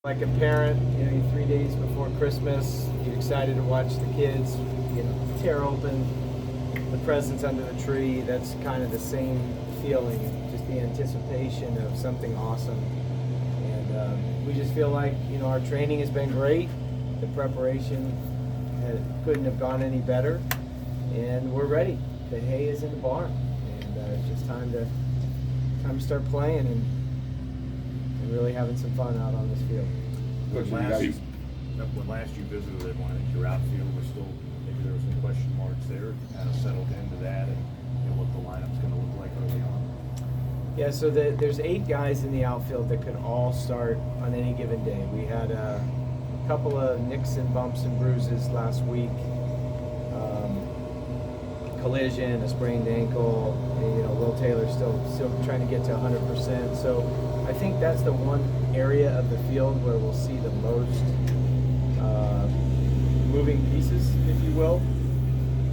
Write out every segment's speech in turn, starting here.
Like a parent, you're 3 days before Christmas, you're excited to watch the kids, tear open the presents under the tree. That's kind of the same feeling, just the anticipation of something awesome. And we just feel like, our training has been great. The preparation couldn't have gone any better. And we're ready. The hay is in the barn. And it's just time to start playing and really having some fun out on this field. When last you visited everyone, I think your outfield was still, maybe there were some question marks there. Kind of settled into that and what the lineup's going to look like early on. Yeah, so there's 8 guys in the outfield that could all start on any given day. We had a couple of nicks and bumps and bruises last week. Collision, a sprained ankle. Will Taylor's still trying to get to 100%. So I think that's the one area of the field where we'll see the most moving pieces, if you will.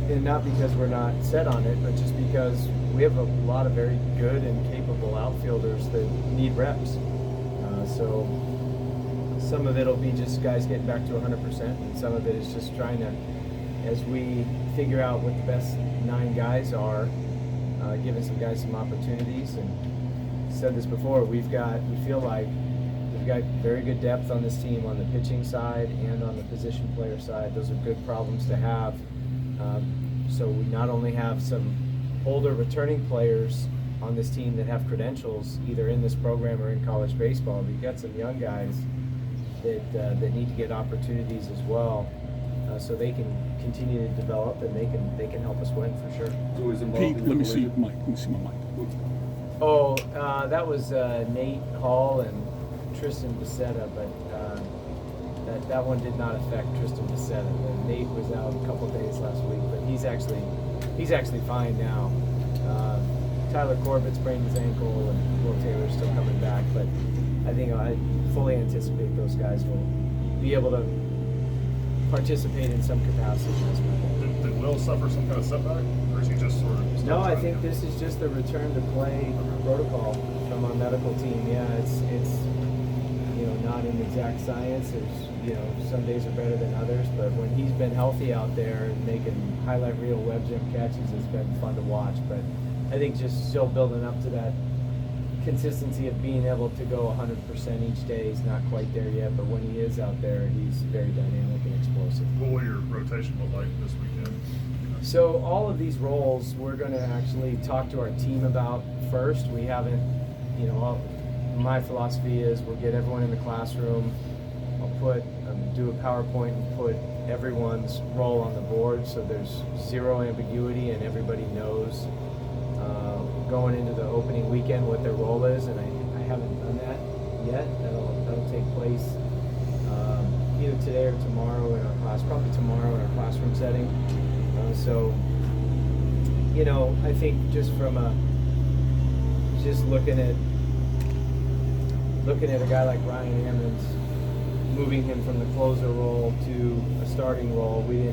And not because we're not set on it, but just because we have a lot of very good and capable outfielders that need reps. So some of it will be just guys getting back to 100%, and some of it is just trying to, as we figure out what the best 9 guys are, giving some guys some opportunities. And said this before, we feel like we've got very good depth on this team on the pitching side and on the position player side. Those are good problems to have. So we not only have some older returning players on this team that have credentials either in this program or in college baseball, we've got some young guys that need to get opportunities as well, so they can continue to develop and they can help us win for sure. Who is involved Pete, in the let me see collision? your mic. Let me see my mic. Oh, that was Nate Hall and Tristan Becerra, but that one did not affect Tristan Becerra. Nate was out a couple days last week, but he's actually fine now. Tyler Corbett sprained his ankle, and Will Taylor's still coming back, but I think I fully anticipate those guys will be able to participate in some capacity in this weekend. Did Will suffer some kind of setback, or is he just sort of? No, I think this is just the return to play protocol from our medical team. Yeah, it's not an exact science. There's some days are better than others, but when he's been healthy out there and making highlight reel web gem catches, it's been fun to watch. But I think just still building up to that consistency of being able to go 100% each day. He's not quite there yet, but when he is out there, he's very dynamic and explosive. What will your rotation look like this weekend? So all of these roles we're going to actually talk to our team about first. We haven't, my philosophy is we'll get everyone in the classroom. I'll do a PowerPoint and put everyone's role on the board so there's zero ambiguity and everybody knows going into the opening weekend what their role is, and I haven't done that yet. That'll take place either today or tomorrow in our class, probably tomorrow in our classroom setting. So I think just from looking at a guy like Ryan Ammons, moving him from the closer role to a starting role, we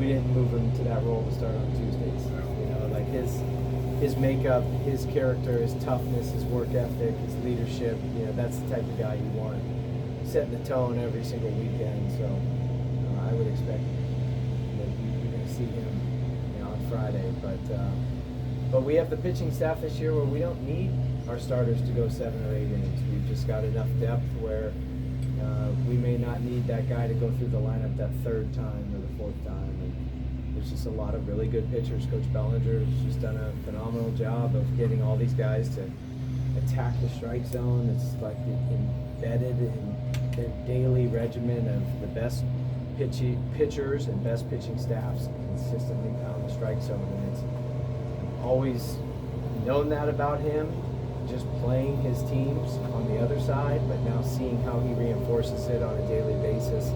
didn't move him to that role to start on Tuesdays. Like his makeup, his character, his toughness, his work ethic, his leadership, that's the type of guy you want setting the tone every single weekend. So I would expect that you're going to see him on Friday. But we have the pitching staff this year where we don't need our starters to go 7 or 8 innings. We've just got enough depth where we may not need that guy to go through the lineup that 3rd time or the 4th time. And there's just a lot of really good pitchers. Coach Bellinger has just done a phenomenal job of getting all these guys to attack the strike zone. It's like embedded in their daily regimen of the best pitchers and best pitching staffs consistently pound the strike zone. And it's always known that about him, just playing his teams on the other side, but now seeing how he reinforces it on a daily basis,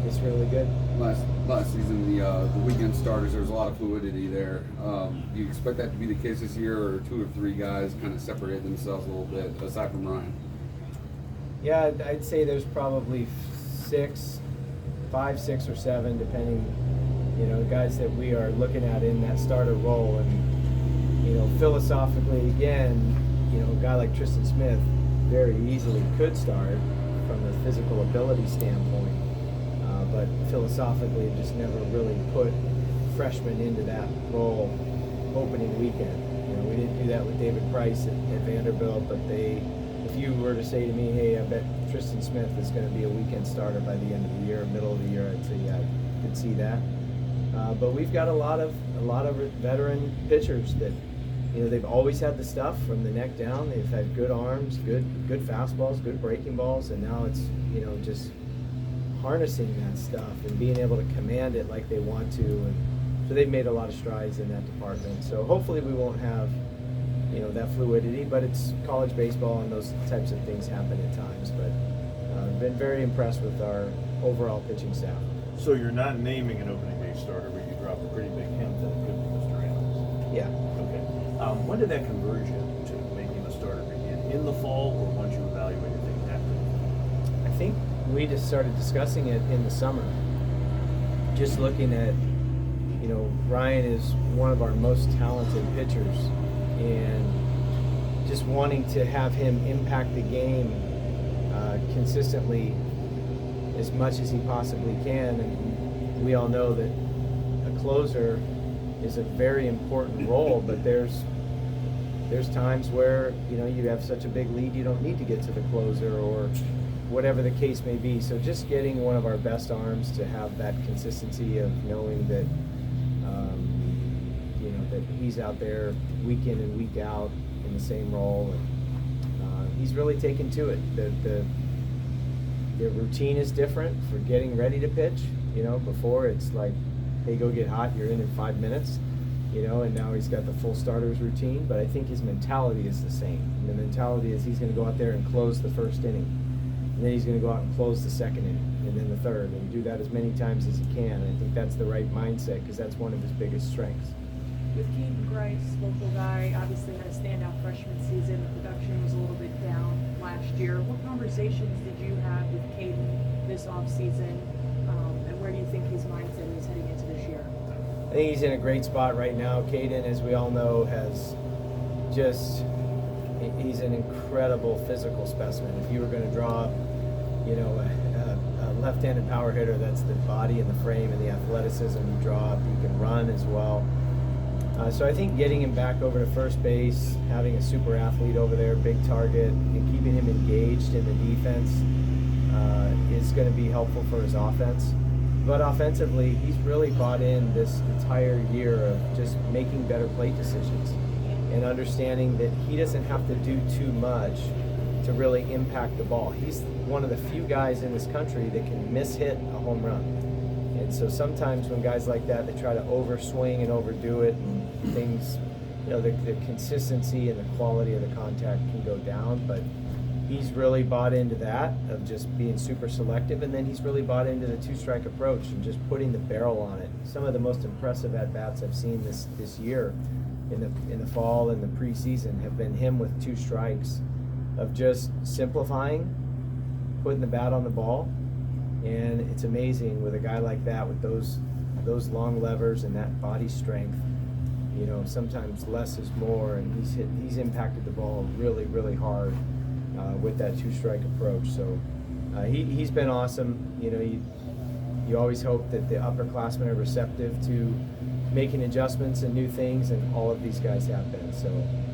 it's really good. Last season, the weekend starters, there was a lot of fluidity there. Do you expect that to be the case this year, or 2 or 3 guys kind of separated themselves a little bit, aside from Ryan? Yeah, I'd say there's probably 5, 6, or 7, depending, guys that we are looking at in that starter role. And philosophically, again, a guy like Tristan Smith, very easily could start from a physical ability standpoint, but philosophically just never really put freshmen into that role opening weekend. You know, we didn't do that with David Price at Vanderbilt, but if you were to say to me, hey, I bet Tristan Smith is going to be a weekend starter by the end of the year, middle of the year, I'd say, yeah, I could see that. But we've got a lot of veteran pitchers that, you know, they've always had the stuff from the neck down. They've had good arms, good fastballs, good breaking balls, and now it's, you know, just harnessing that stuff and being able to command it like they want to. And so they've made a lot of strides in that department. So hopefully we won't have, you know, that fluidity, but it's college baseball and those types of things happen at times. But I've been very impressed with our overall pitching staff. So you're not naming an opening day starter, but you dropped a pretty big hint that it could be Mr. Adams. Yeah. Okay. When did that conversion to making a starter begin? In the fall, or once you evaluated things after the fall? I think we just started discussing it in the summer. Just looking at, you know, Ryan is one of our most talented pitchers, and just wanting to have him impact the game consistently as much as he possibly can. And we all know that a closer is a very important role, but there's times where, you know, you have such a big lead you don't need to get to the closer, or whatever the case may be. So just getting one of our best arms to have that consistency of knowing that you know, that he's out there week in and week out in the same role, and he's really taken to it. The routine is different for getting ready to pitch. You know, before it's like, hey, go get hot, you're in 5 minutes, you know, and now he's got the full starters routine. But I think his mentality is the same. And the mentality is he's going to go out there and close the first inning, and then he's going to go out and close the second inning, and then the third, and do that as many times as he can. I think that's the right mindset, because that's one of his biggest strengths. With Caden Grice, local guy, obviously had a standout freshman season. The production was a little bit down last year. What conversations did you have with Caden this offseason, and where do you think his mindset is heading into this year? I think he's in a great spot right now. Caden, as we all know, he's an incredible physical specimen. If you were going to draw, you know, a left-handed power hitter, that's the body and the frame and the athleticism you draw. He can run as well. So I think getting him back over to first base, having a super athlete over there, big target, and keeping him engaged in the defense is going to be helpful for his offense. But offensively, he's really bought in this entire year of just making better plate decisions and understanding that he doesn't have to do too much to really impact the ball. He's one of the few guys in this country that can miss-hit a home run. And so sometimes when guys like that, they try to overswing and overdo it, and things, you know, the consistency and the quality of the contact can go down. But he's really bought into that, of just being super selective, and then he's really bought into the two-strike approach and just putting the barrel on it. Some of the most impressive at-bats I've seen this year in the fall and the preseason have been him with 2 strikes, of just simplifying, putting the bat on the ball. And it's amazing with a guy like that, with those long levers and that body strength. You know, sometimes less is more, and he's impacted the ball really, really hard with that 2-strike approach. So he's been awesome. You know, you always hope that the upperclassmen are receptive to making adjustments and new things, and all of these guys have been. So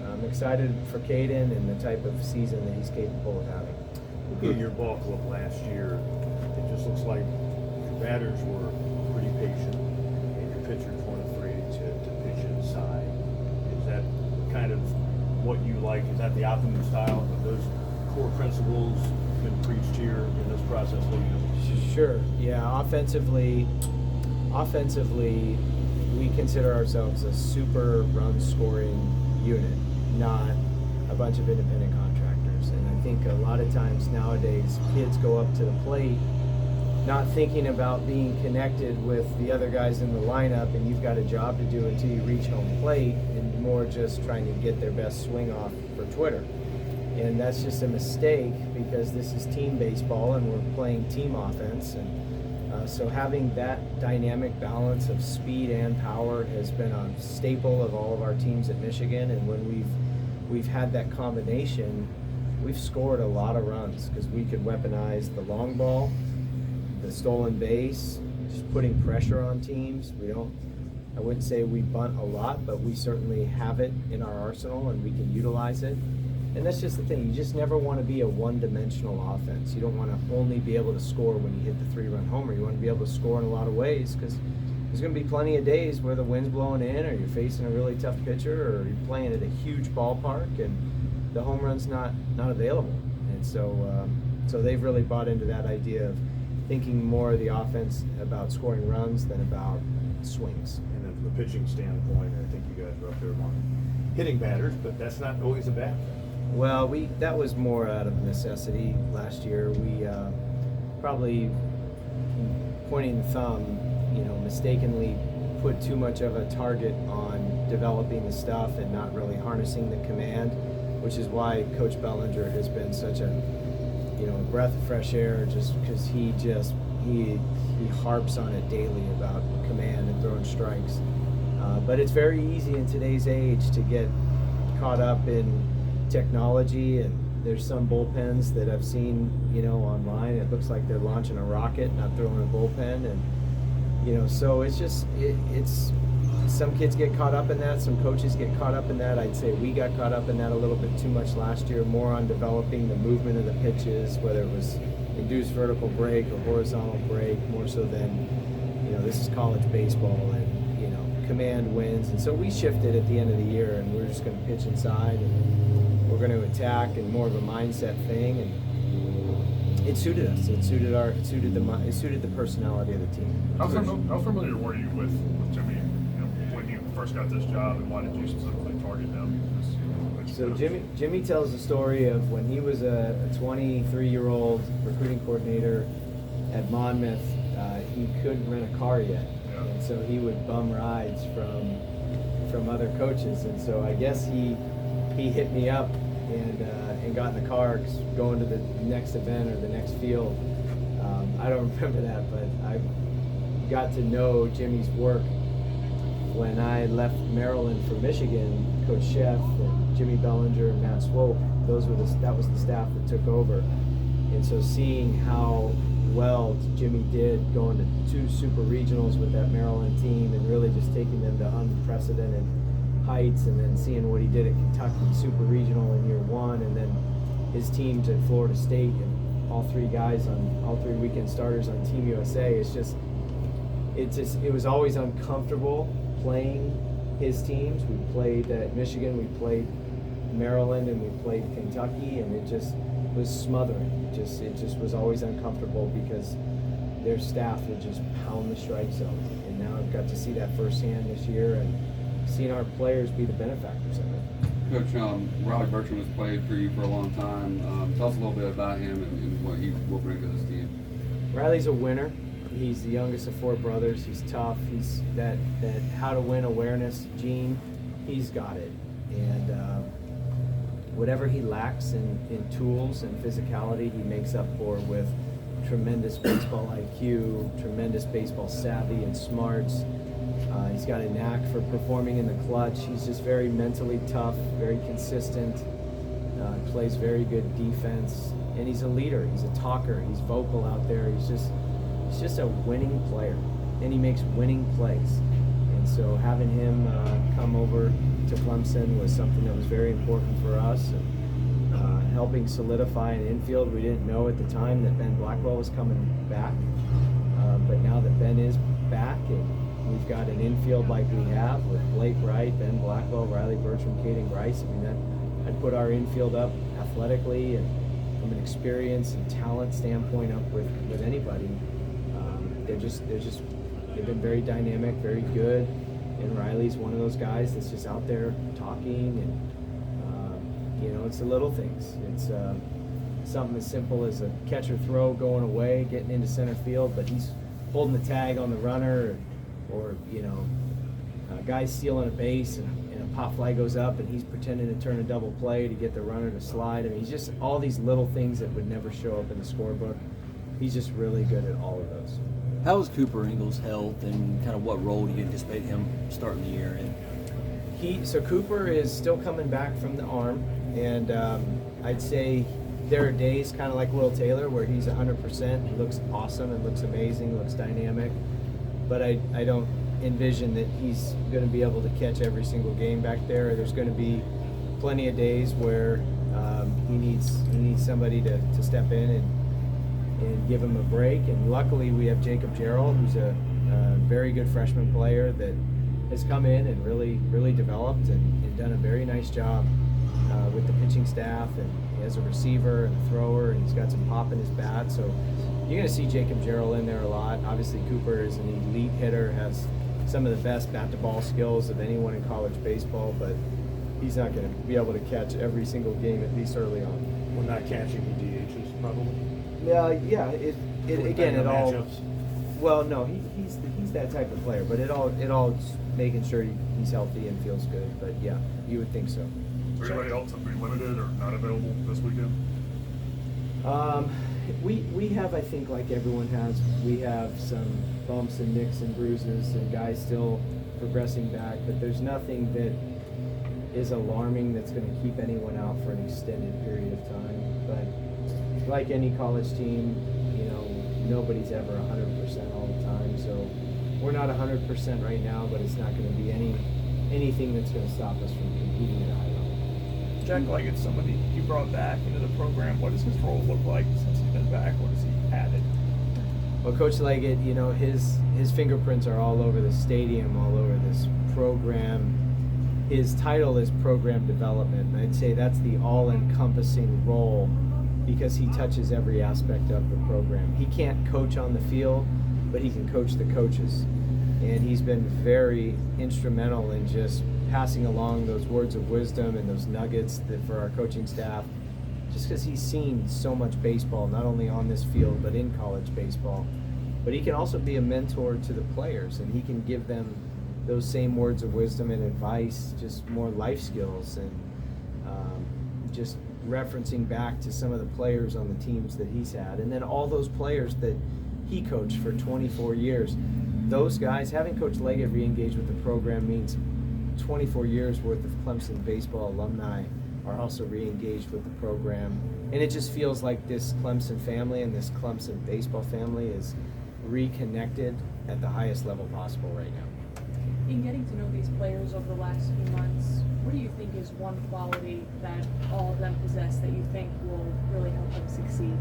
I'm excited for Caden and the type of season that he's capable of having. Looking at your ball club last year, it just looks like your batters were pretty patient and your pitchers weren't afraid to pitch inside. Is that kind of what you like? Is that the optimum style? Have those core principles been preached here in this process leading up? Sure. Yeah. Offensively, we consider ourselves a super run scoring unit, not a bunch of independent contractors. And I think a lot of times nowadays kids go up to the plate not thinking about being connected with the other guys in the lineup, and you've got a job to do until you reach home plate, and more just trying to get their best swing off for Twitter. And that's just a mistake, because this is team baseball and we're playing team offense. And so having that dynamic balance of speed and power has been a staple of all of our teams at Michigan. And when we've had that combination, we've scored a lot of runs because we could weaponize the long ball, the stolen base, just putting pressure on teams. I wouldn't say we bunt a lot, but we certainly have it in our arsenal and we can utilize it. And that's just the thing. You just never want to be a one-dimensional offense. You don't want to only be able to score when you hit the 3-run homer. You want to be able to score in a lot of ways because there's going to be plenty of days where the wind's blowing in or you're facing a really tough pitcher or you're playing at a huge ballpark and the home run's not available. And so they've really bought into that idea of thinking more of the offense about scoring runs than about swings. And then from the pitching standpoint, I think you guys are up there on hitting batters, but that's not always a bad thing. Well, that was more out of necessity last year. We probably, pointing the thumb, mistakenly put too much of a target on developing the stuff and not really harnessing the command, which is why Coach Bellinger has been such a breath of fresh air, just because he harps on it daily about command and throwing strikes. But it's very easy in today's age to get caught up in technology, and there's some bullpens that I've seen online. It looks like they're launching a rocket, not throwing a bullpen, and so it's just it's some kids get caught up in that, some coaches get caught up in that. I'd say we got caught up in that a little bit too much last year, more on developing the movement of the pitches, whether it was induced vertical break or horizontal break, more so than this is college baseball and command wins. And so we shifted at the end of the year, and we're just going to pitch inside and we're going to attack, and more of a mindset thing. And it suited us. It suited the personality of the team. How familiar were you with Jimmy when you first got this job, and why did you specifically target him? So Jimmy tells the story of when he was a 23-year-old recruiting coordinator at Monmouth. He couldn't rent a car yet, and so he would bum rides from other coaches. And so I guess he hit me up and got in the car going to the next event or the next field. I don't remember that, but I got to know Jimmy's work when I left Maryland for Michigan. Coach Sheff and Jimmy Bellinger and Matt Swope, that was the staff that took over. And so seeing how well Jimmy did going to 2 super regionals with that Maryland team and really just taking them to unprecedented heights, and then seeing what he did at Kentucky super regional in year 1, and then his teams at Florida State, and all 3 guys on all 3 weekend starters on Team USA. It was always uncomfortable playing his teams. We played at Michigan, we played Maryland, and we played Kentucky, and it just was smothering. It just was always uncomfortable because their staff would just pound the strike zone. And now I've got to see that firsthand this year, and seeing our players be the benefactors of it. Coach, Riley Bertram has played for you for a long time. Tell us a little bit about him and what he will bring to this team. Riley's a winner. He's the youngest of 4 brothers. He's tough. He's that how to win awareness gene. He's got it. And whatever he lacks in tools and physicality, he makes up for with tremendous baseball IQ, tremendous baseball savvy and smarts. He's got a knack for performing in the clutch. He's just very mentally tough, very consistent, plays very good defense, and he's a leader. He's a talker. He's vocal out there. He's just a winning player, and he makes winning plays. And so having him come over to Clemson was something that was very important for us, and helping solidify an infield. We didn't know at the time that Ben Blackwell was coming back, but now that Ben is back, and we've got an infield like we have with Blake Wright, Ben Blackwell, Riley Bertram, Caden Grice. I mean, I'd put our infield up athletically and from an experience and talent standpoint up with anybody. They've been very dynamic, very good, and Riley's one of those guys that's just out there talking, and it's the little things. It's something as simple as a catch or throw going away, getting into center field, but he's holding the tag on the runner, or a guy stealing a base and a pop fly goes up and he's pretending to turn a double play to get the runner to slide. I mean, he's just all these little things that would never show up in the scorebook. He's just really good at all of those. How is Cooper Ingles' health, and kind of what role do you anticipate him starting the year in? So Cooper is still coming back from the arm, and I'd say there are days kind of like Will Taylor where he's 100%. He looks awesome and looks amazing, looks dynamic. But I don't envision that he's going to be able to catch every single game back there. There's going to be plenty of days where he needs somebody to step in and give him a break. And luckily we have Jacob Gerald, who's a very good freshman player that has come in and really developed and done a very nice job with the pitching staff, and he has a receiver and a thrower, and he's got some pop in his bat. So you're going to see Jacob Gerald in there a lot. Obviously Cooper is an elite hitter, has some of the best bat-to-ball skills of anyone in college baseball, but he's not going to be able to catch every single game, at least early on. We're not catching the DHs probably. Yeah. It all. Matchups. Well, no, he's that type of player, but it all making sure he's healthy and feels good. But yeah, you would think so. Is there anybody else that would be limited or not available this weekend? We have, I think, like everyone has, we have some bumps and nicks and bruises and guys still progressing back, but there's nothing that is alarming that's going to keep anyone out for an extended period of time. But like any college team, nobody's ever 100% all the time. So we're not 100% right now, but it's not going to be anything that's going to stop us from competing at a high level. Jack Leggett's somebody you brought back into the program. What does his role look like since he's been back? What has he added? Well, Coach Leggett, his fingerprints are all over the stadium, all over this program. His title is program development, and I'd say that's the all-encompassing role because he touches every aspect of the program. He can't coach on the field, but he can coach the coaches. And he's been very instrumental in just passing along those words of wisdom and those nuggets that for our coaching staff, just because he's seen so much baseball, not only on this field, but in college baseball. But he can also be a mentor to the players, and he can give them those same words of wisdom and advice, just more life skills, and just referencing back to some of the players on the teams that he's had. And then all those players that he coached for 24 years. Those guys, having Coach Leggett re-engage with the program means 24 years worth of Clemson baseball alumni are also re-engaged with the program. And it just feels like this Clemson family and this Clemson baseball family is reconnected at the highest level possible right now. In getting to know these players over the last few months, what do you think is one quality that all of them possess that you think will really help them succeed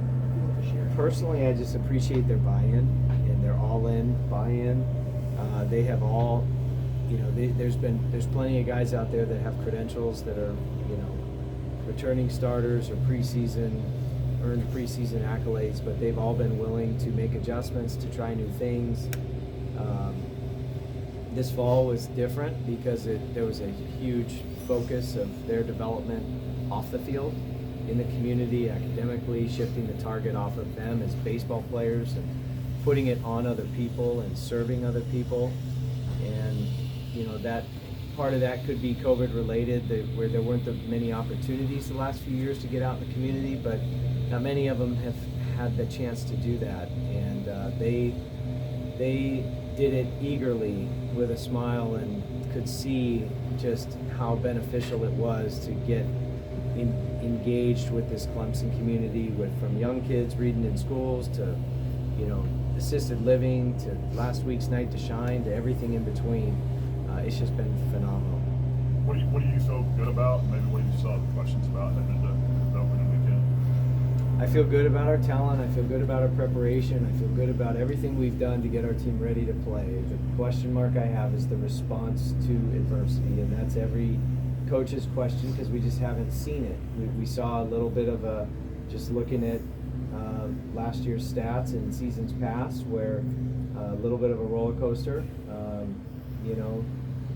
this year? Personally, I just appreciate their buy-in and their all-in buy-in. They have all, there's plenty of guys out there that have credentials that are, returning starters or earned preseason accolades, but they've all been willing to make adjustments, to try new things. This fall was different because there was a huge focus of their development off the field, in the community, academically, shifting the target off of them as baseball players and putting it on other people and serving other people. And that part of that could be COVID related, where there weren't many opportunities the last few years to get out in the community, but not many of them have had the chance to do that. And they did it eagerly with a smile and could see just how beneficial it was to get engaged with this Clemson community, from young kids reading in schools to assisted living to last week's Night to Shine to everything in between. It's just been phenomenal. What do you feel good about? Maybe what do you still have questions about heading into the opening weekend? I feel good about our talent. I feel good about our preparation. I feel good about everything we've done to get our team ready to play. The question mark I have is the response to adversity, and that's every coach's question because we just haven't seen it. We saw a little bit of just looking at last year's stats in seasons past, where a little bit of a roller coaster,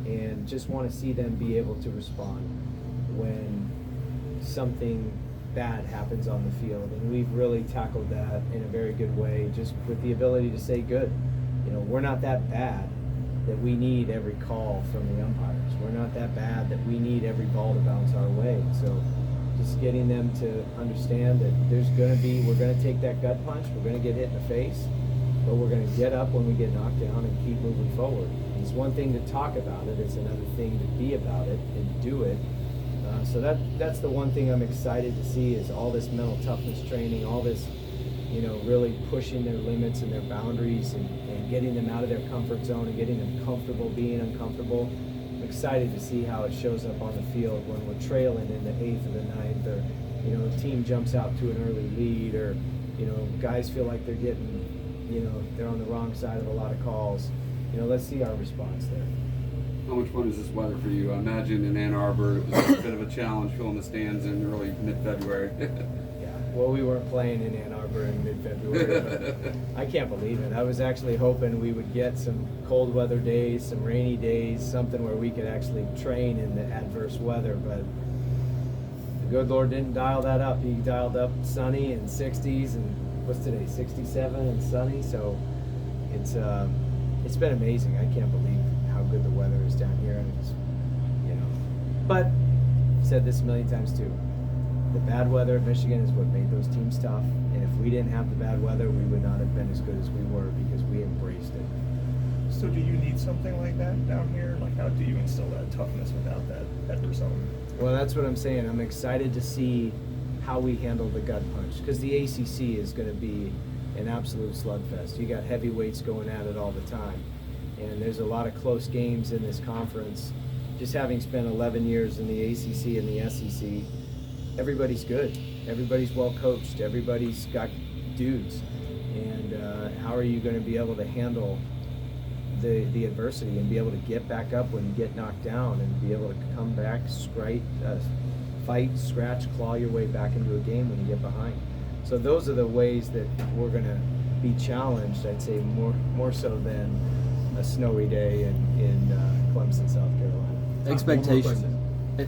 and just want to see them be able to respond when something bad happens on the field. And we've really tackled that in a very good way, just with the ability to say, good, we're not that bad that we need every call from the umpires. We're not that bad that we need every ball to bounce our way. So just getting them to understand that we're going to take that gut punch, we're going to get hit in the face, but we're going to get up when we get knocked down and keep moving forward. It's one thing to talk about it, it's another thing to be about it and do it So that's the one thing I'm excited to see is all this mental toughness training, all this, really pushing their limits and their boundaries and getting them out of their comfort zone and getting them comfortable being uncomfortable. I'm excited to see how it shows up on the field when we're trailing in the 8th or the 9th, or the team jumps out to an early lead, or guys feel like they're getting, they're on the wrong side of a lot of calls. Let's see our response there. How much fun is this weather for you? I imagine in Ann Arbor it was a bit of a challenge filling the stands in early mid-February. Yeah, well, we weren't playing in Ann Arbor in mid-February, but I can't believe it. I was actually hoping we would get some cold weather days, some rainy days, something where we could actually train in the adverse weather, but the good Lord didn't dial that up. He dialed up sunny and 60s, and what's today, 67 and sunny, so it's been amazing. I can't believe how good the weather is down here, and it's, but I've said this a million times too. The bad weather at Michigan is what made those teams tough, and if we didn't have the bad weather, we would not have been as good as we were because we embraced it. So do you need something like that down here? Like, how do you instill that toughness without that adverse element? Well, that's what I'm saying. I'm excited to see how we handle the gut punch, because the ACC is going to be an absolute slugfest. You got heavyweights going at it all the time, and there's a lot of close games in this conference. Just having spent 11 years in the ACC and the SEC, everybody's good. Everybody's well coached. Everybody's got dudes. And how are you going to be able to handle the adversity and be able to get back up when you get knocked down and be able to come back, fight, scratch, claw your way back into a game when you get behind? So those are the ways that we're going to be challenged, I'd say, more so than a snowy day in Clemson, South Carolina.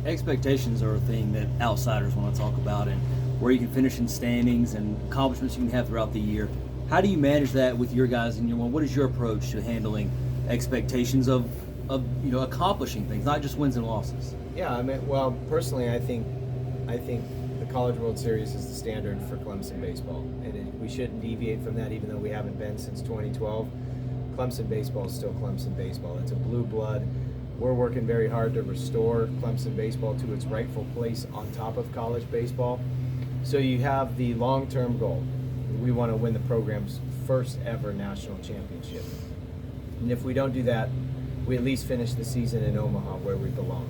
Expectations are a thing that outsiders want to talk about, and where you can finish in standings and accomplishments you can have throughout the year. How do you manage that with your guys? And what is your approach to handling expectations of accomplishing things, not just wins and losses? Yeah, well, personally, I think the College World Series is the standard for Clemson baseball, and we shouldn't deviate from that, even though we haven't been since 2012. Clemson baseball is still Clemson baseball. It's a blue blood. We're working very hard to restore Clemson baseball to its rightful place on top of college baseball. So you have the long-term goal. We want to win the program's first ever national championship. And if we don't do that, we at least finish the season in Omaha where we belong.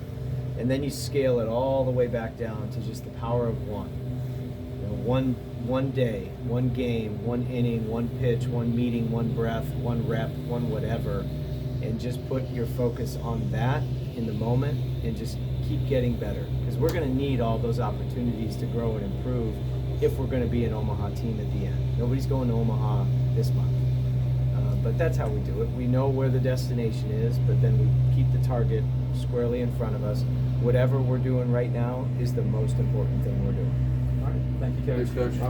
And then you scale it all the way back down to just the power of one. One day, one game, one inning, one pitch, one meeting, one breath, one rep, one whatever, and just put your focus on that in the moment and just keep getting better. Because we're going to need all those opportunities to grow and improve if we're going to be an Omaha team at the end. Nobody's going to Omaha this month. But that's how we do it. We know where the destination is, but then we keep the target squarely in front of us. Whatever we're doing right now is the most important thing we're doing. All right. Thank you, Coach. Thanks, Coach.